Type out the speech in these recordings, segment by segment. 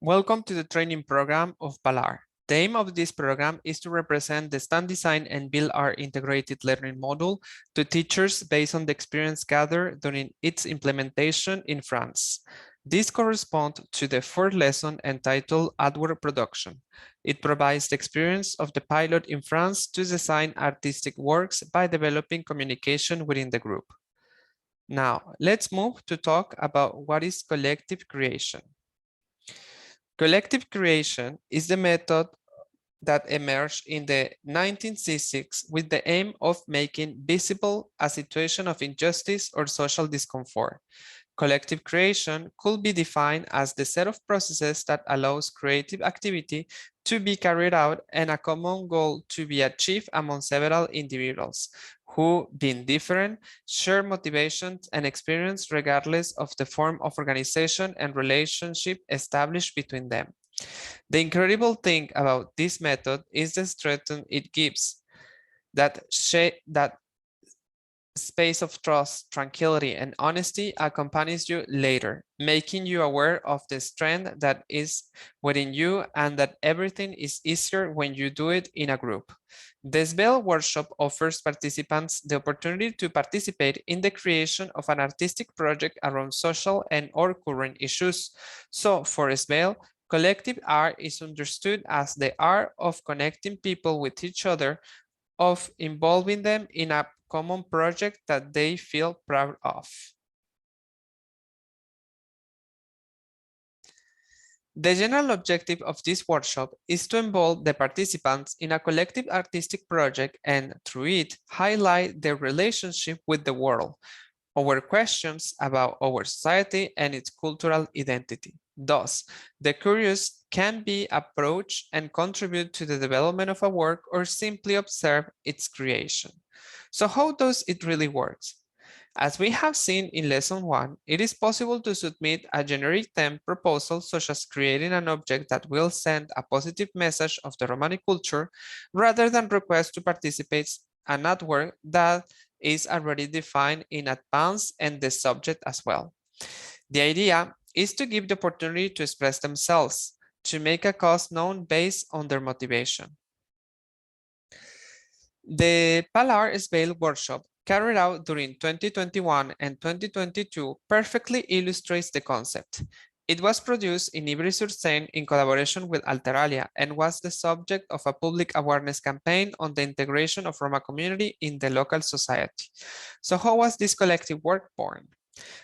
Welcome to the training program of PALAR. The aim of this program is to represent the stand design and build our integrated learning module to teachers based on the experience gathered during its implementation in France. This corresponds to the fourth lesson entitled Artwork Production. It provides the experience of the pilot in France to design artistic works by developing communication within the group. Now, let's move to talk about what is collective creation. Collective creation is the method that emerged in the 1960s with the aim of making visible a situation of injustice or social discomfort. Collective creation could be defined as the set of processes that allows creative activity to be carried out and a common goal to be achieved among several individuals who, being different, share motivations and experience regardless of the form of organization and relationship established between them. The incredible thing about this method is the strength it gives, that space of trust, tranquility, and honesty accompanies you later, making you aware of the strength that is within you and that everything is easier when you do it in a group. The SBAIL workshop offers participants the opportunity to participate in the creation of an artistic project around social and or current issues. So for SBAIL, collective art is understood as the art of connecting people with each other, of involving them in a common project that they feel proud of. The general objective of this workshop is to involve the participants in a collective artistic project and, through it, highlight their relationship with the world, our questions about our society and its cultural identity. Thus, the curious can be approached and contribute to the development of a work or simply observe its creation. So how does it really work? As we have seen in lesson 1, it is possible to submit a generic theme proposal such as creating an object that will send a positive message of the Romani culture rather than request to participate an artwork that is already defined in advance and the subject as well. The idea is to give the opportunity to express themselves, to make a cause known based on their motivation. The PALAR SBAIL workshop carried out during 2021 and 2022 perfectly illustrates the concept. It was produced in Ivry-sur-Seine in collaboration with Alteralia and was the subject of a public awareness campaign on the integration of Roma community in the local society. So how was this collective work born?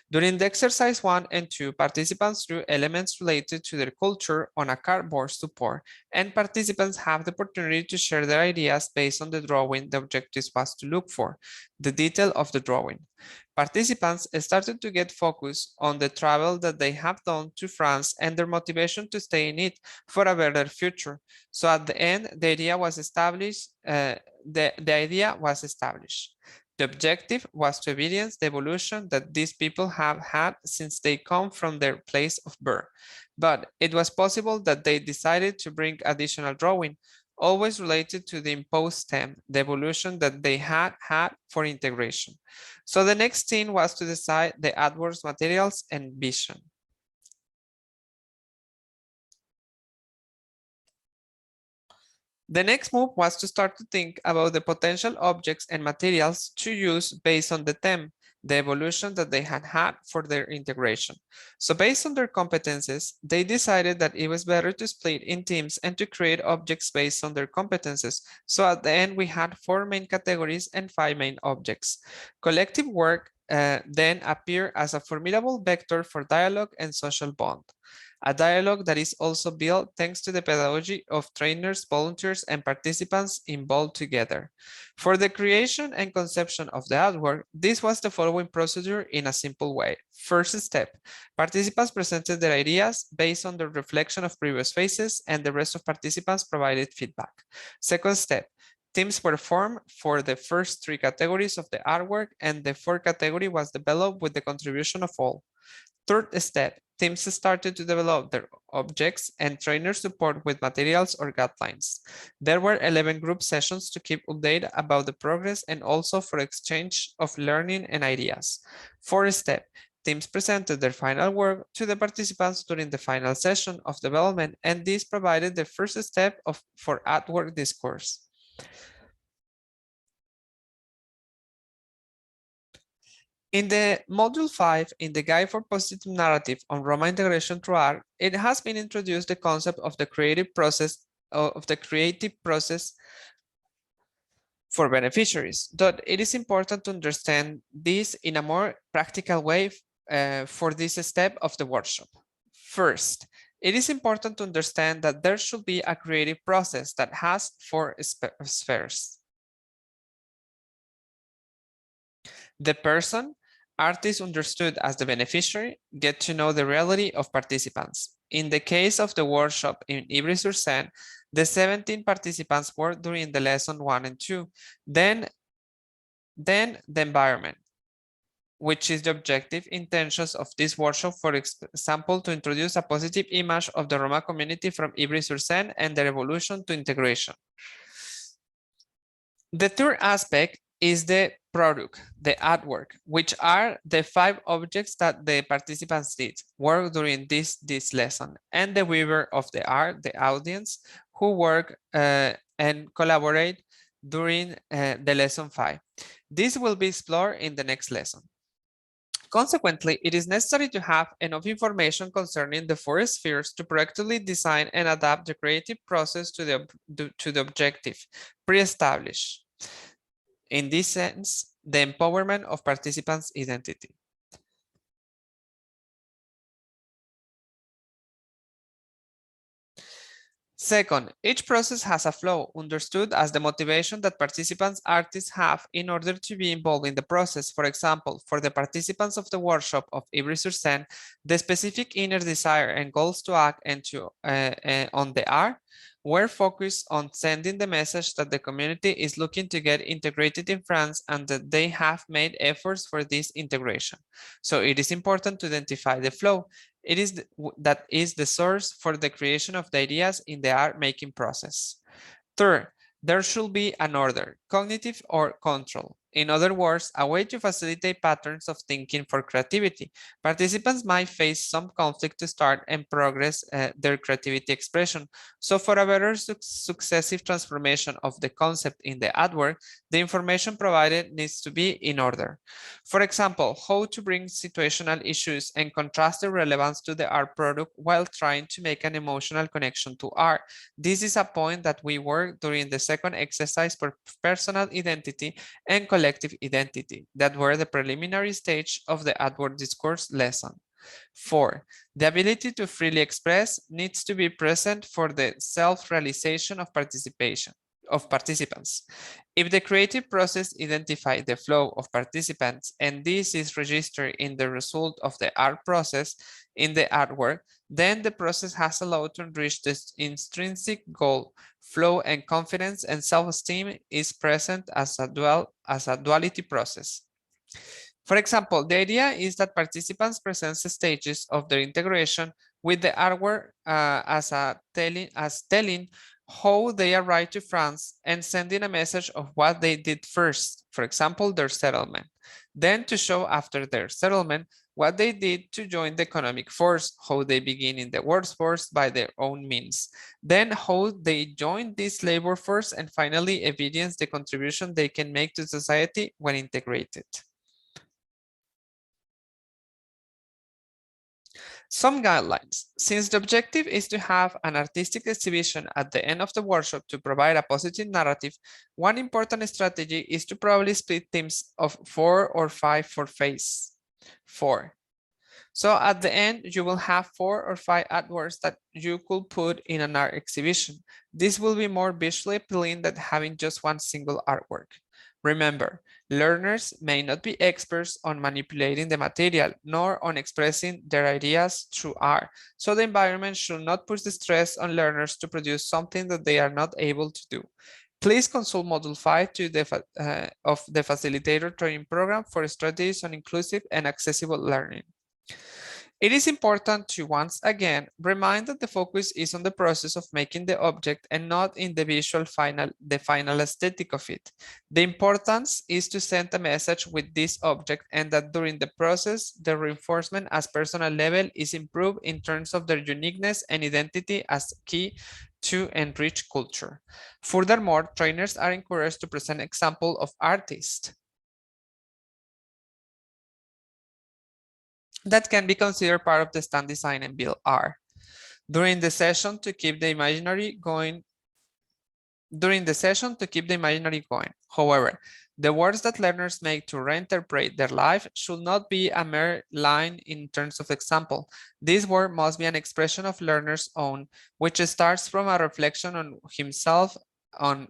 During the exercise 1 and 2, participants drew elements related to their culture on a cardboard support, and participants have the opportunity to share their ideas based on the drawing the objective was to look for, the detail of the drawing. Participants started to get focused on the travel that they have done to France and their motivation to stay in it for a better future. So at the end, the idea was established. The objective was to evidence the evolution that these people have had since they come from their place of birth. But it was possible that they decided to bring additional drawing, always related to the imposed theme, the evolution that they had for integration. So the next thing was to decide the artwork's materials and vision. The next move was to start to think about the potential objects and materials to use based on the theme, the evolution that they had had for their integration. So based on their competences, they decided that it was better to split in teams and to create objects based on their competences. So at the end, we had 4 main categories and 5 main objects. Collective work then appeared as a formidable vector for dialogue and social bond. A dialogue that is also built thanks to the pedagogy of trainers, volunteers, and participants involved together. For the creation and conception of the artwork, this was the following procedure in a simple way. First step, participants presented their ideas based on the reflection of previous phases, and the rest of participants provided feedback. Second step, teams were formed for the first 3 categories of the artwork, and the 4th category was developed with the contribution of all. Third step, teams started to develop their objects and trainer support with materials or guidelines. There were 11 group sessions to keep updated about the progress and also for exchange of learning and ideas. Fourth step, teams presented their final work to the participants during the final session of development, and this provided the first step for at-work discourse. In the Module 5, in the Guide for Positive Narrative on Roma Integration through Art, it has been introduced the concept of the creative process for beneficiaries. But it is important to understand this in a more practical way for this step of the workshop. First, it is important to understand that there should be a creative process that has 4 spheres. The person, artist understood as the beneficiary, get to know the reality of participants. In the case of the workshop in Ivry-sur-Seine, the 17 participants worked during the lesson 1 and 2. Then the environment, which is the objective intentions of this workshop, for example, to introduce a positive image of the Roma community from Ivry-sur-Seine and their evolution to integration. The third aspect is the product, the artwork, which are the 5 objects that the participants did work during this lesson, and the weaver of the art, the audience, who work and collaborate during the lesson 5. This will be explored in the next lesson. Consequently, it is necessary to have enough information concerning the 4 spheres to proactively design and adapt the creative process to the objective pre-established. In this sense, the empowerment of participants' identity. Second, each process has a flow, understood as the motivation that participants artists have in order to be involved in the process. For example, for the participants of the workshop of Ivry-sur-Seine, the specific inner desire and goals to act and to on the art were focused on sending the message that the community is looking to get integrated in France and that they have made efforts for this integration. So it is important to identify the flow. It is that is the source for the creation of the ideas in the art making process. Third, there should be an order, cognitive or control. In other words, a way to facilitate patterns of thinking for creativity. Participants might face some conflict to start and progress their creativity expression. So for a better successive transformation of the concept in the artwork, the information provided needs to be in order. For example, how to bring situational issues and contrast their relevance to the art product while trying to make an emotional connection to art. This is a point that we worked during the second exercise for personal identity and collective identity that were the preliminary stage of the artwork discourse lesson. 4. The ability to freely express needs to be present for the self-realization of participants. If the creative process identifies the flow of participants and this is registered in the result of the art process in the artwork, then the process has allowed to reach this intrinsic goal. Flow and confidence and self-esteem is present as a duality process. For example, the idea is that participants present stages of their integration with the artwork as telling how they arrived to France and sending a message of what they did first, for example, their settlement. Then to show after their settlement what they did to join the economic force, how they begin in the workforce by their own means, then how they join this labor force, and finally evidence the contribution they can make to society when integrated. Some guidelines. Since the objective is to have an artistic exhibition at the end of the workshop to provide a positive narrative, one important strategy is to probably split teams of 4 or 5 for phase 4. So at the end, you will have 4 or 5 artworks that you could put in an art exhibition. This will be more visually appealing than having just one single artwork. Remember, learners may not be experts on manipulating the material, nor on expressing their ideas through art. So the environment should not put the stress on learners to produce something that they are not able to do. Please consult Module 5 of the Facilitator Training Program for strategies on inclusive and accessible learning. It is important to once again remind that the focus is on the process of making the object and not in the final aesthetic of it. The importance is to send a message with this object and that during the process, the reinforcement as personal level is improved in terms of their uniqueness and identity as key to enrich culture. Furthermore, trainers are encouraged to present example of artists that can be considered part of the stand design and build art. During the session to keep the imaginary going. However, the words that learners make to reinterpret their life should not be a mere line in terms of example. This word must be an expression of learner's own, which starts from a reflection on himself, on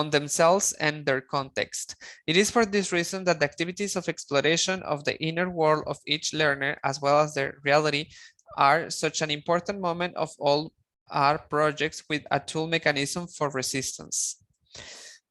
themselves and their context. It is for this reason that the activities of exploration of the inner world of each learner, as well as their reality, are such an important moment of all our projects with a tool mechanism for resistance.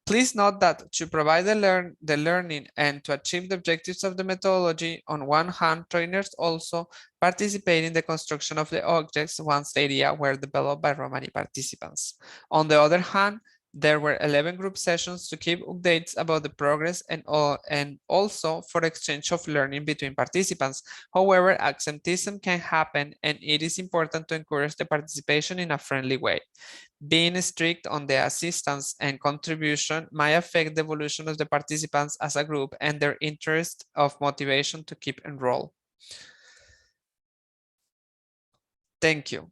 Please note that to provide the learning and to achieve the objectives of the methodology, on one hand, trainers also participate in the construction of the objects once the idea were developed by Romani participants. On the other hand, there were 11 group sessions to keep updates about the progress and also for exchange of learning between participants. However, absenteeism can happen and it is important to encourage the participation in a friendly way. Being strict on the assistance and contribution might affect the evolution of the participants as a group and their interest of motivation to keep enrolled. Thank you.